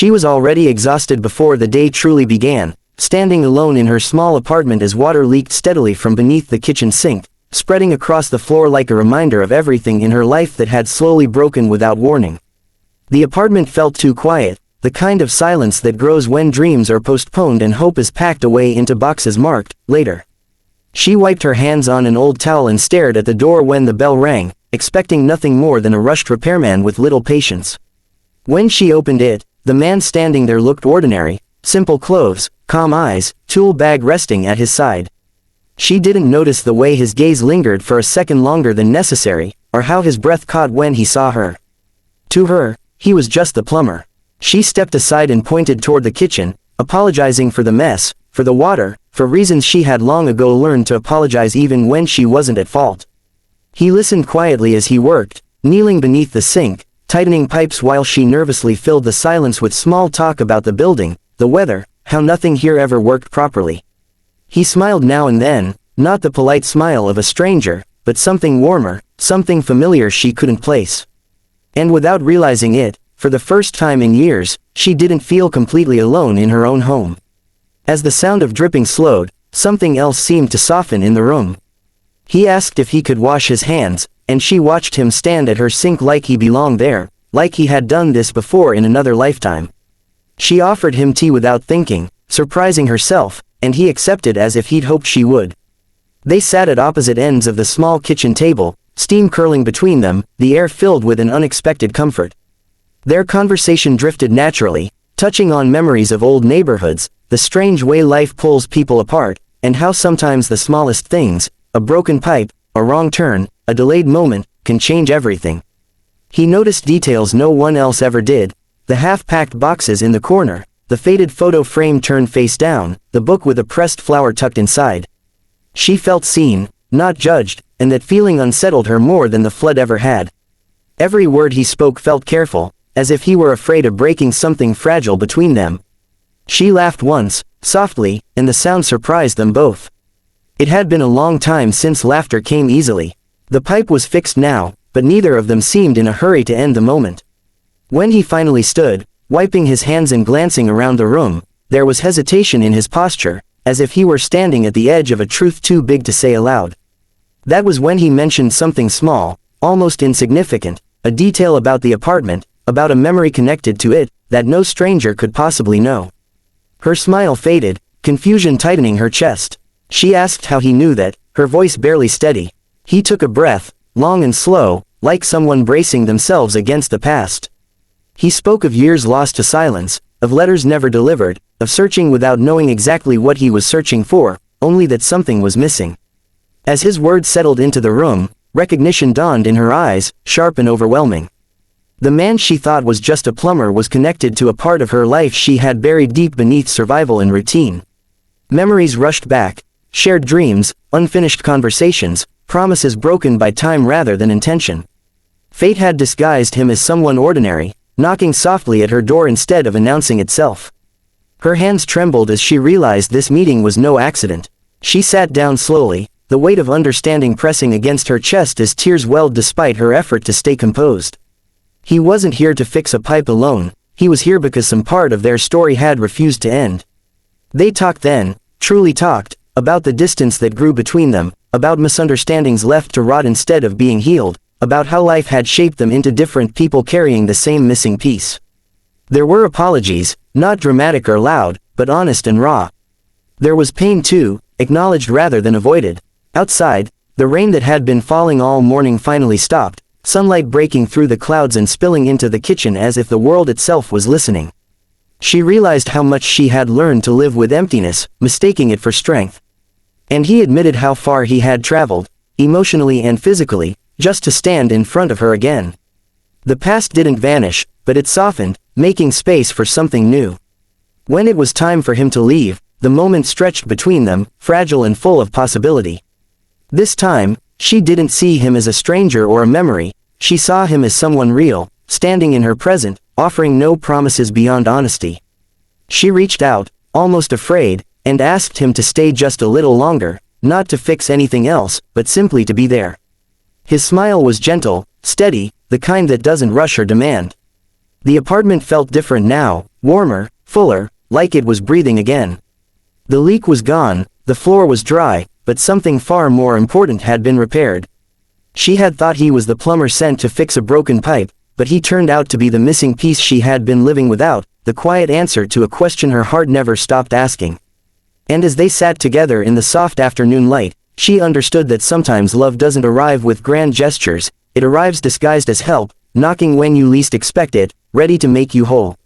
She was already exhausted before the day truly began, standing alone in her small apartment as water leaked steadily from beneath the kitchen sink, spreading across the floor like a reminder of everything in her life that had slowly broken without warning. The apartment felt too quiet, the kind of silence that grows when dreams are postponed and hope is packed away into boxes marked, later. She wiped her hands on an old towel and stared at the door when the bell rang, expecting nothing more than a rushed repairman with little patience. When she opened it, the man standing there looked ordinary, simple clothes, calm eyes, tool bag resting at his side. She didn't notice the way his gaze lingered for a second longer than necessary, or how his breath caught when he saw her. To her, he was just the plumber. She stepped aside and pointed toward the kitchen, apologizing for the mess, for the water, for reasons she had long ago learned to apologize even when she wasn't at fault. He listened quietly as he worked, kneeling beneath the sink, tightening pipes while she nervously filled the silence with small talk about the building, the weather, how nothing here ever worked properly. He smiled now and then, not the polite smile of a stranger, but something warmer, something familiar she couldn't place. And without realizing it, for the first time in years, she didn't feel completely alone in her own home. As the sound of dripping slowed, something else seemed to soften in the room. He asked if he could wash his hands, and she watched him stand at her sink like he belonged there, like he had done this before in another lifetime. She offered him tea without thinking, surprising herself, and he accepted as if he'd hoped she would. They sat at opposite ends of the small kitchen table, steam curling between them, the air filled with an unexpected comfort. Their conversation drifted naturally, touching on memories of old neighborhoods, the strange way life pulls people apart, and how sometimes the smallest things, a broken pipe, a wrong turn, a delayed moment, can change everything. He noticed details no one else ever did, the half-packed boxes in the corner, the faded photo frame turned face down, the book with a pressed flower tucked inside. She felt seen, not judged, and that feeling unsettled her more than the flood ever had. Every word he spoke felt careful, as if he were afraid of breaking something fragile between them. She laughed once, softly, and the sound surprised them both. It had been a long time since laughter came easily. The pipe was fixed now, but neither of them seemed in a hurry to end the moment. When he finally stood, wiping his hands and glancing around the room, there was hesitation in his posture, as if he were standing at the edge of a truth too big to say aloud. That was when he mentioned something small, almost insignificant, a detail about the apartment, about a memory connected to it, that no stranger could possibly know. Her smile faded, confusion tightening her chest. She asked how he knew that, her voice barely steady. He took a breath, long and slow, like someone bracing themselves against the past. He spoke of years lost to silence, of letters never delivered, of searching without knowing exactly what he was searching for, only that something was missing. As his words settled into the room, recognition dawned in her eyes, sharp and overwhelming. The man she thought was just a plumber was connected to a part of her life she had buried deep beneath survival and routine. Memories rushed back, shared dreams, unfinished conversations, promises broken by time rather than intention. Fate had disguised him as someone ordinary, knocking softly at her door instead of announcing itself. Her hands trembled as she realized this meeting was no accident. She sat down slowly, the weight of understanding pressing against her chest as tears welled despite her effort to stay composed. He wasn't here to fix a pipe alone, he was here because some part of their story had refused to end. They talked then, truly talked, about the distance that grew between them, about misunderstandings left to rot instead of being healed, about how life had shaped them into different people carrying the same missing piece. There were apologies, not dramatic or loud, but honest and raw. There was pain too, acknowledged rather than avoided. Outside, the rain that had been falling all morning finally stopped, sunlight breaking through the clouds and spilling into the kitchen as if the world itself was listening. She realized how much she had learned to live with emptiness, mistaking it for strength. And he admitted how far he had traveled, emotionally and physically, just to stand in front of her again. The past didn't vanish, but it softened, making space for something new. When it was time for him to leave, the moment stretched between them, fragile and full of possibility. This time, she didn't see him as a stranger or a memory, she saw him as someone real, standing in her present, offering no promises beyond honesty. She reached out, almost afraid, and asked him to stay just a little longer, not to fix anything else, but simply to be there. His smile was gentle, steady, the kind that doesn't rush or demand. The apartment felt different now, warmer, fuller, like it was breathing again. The leak was gone, the floor was dry, but something far more important had been repaired. She had thought he was the plumber sent to fix a broken pipe, but he turned out to be the missing piece she had been living without, the quiet answer to a question her heart never stopped asking. And as they sat together in the soft afternoon light, she understood that sometimes love doesn't arrive with grand gestures, it arrives disguised as help, knocking when you least expect it, ready to make you whole.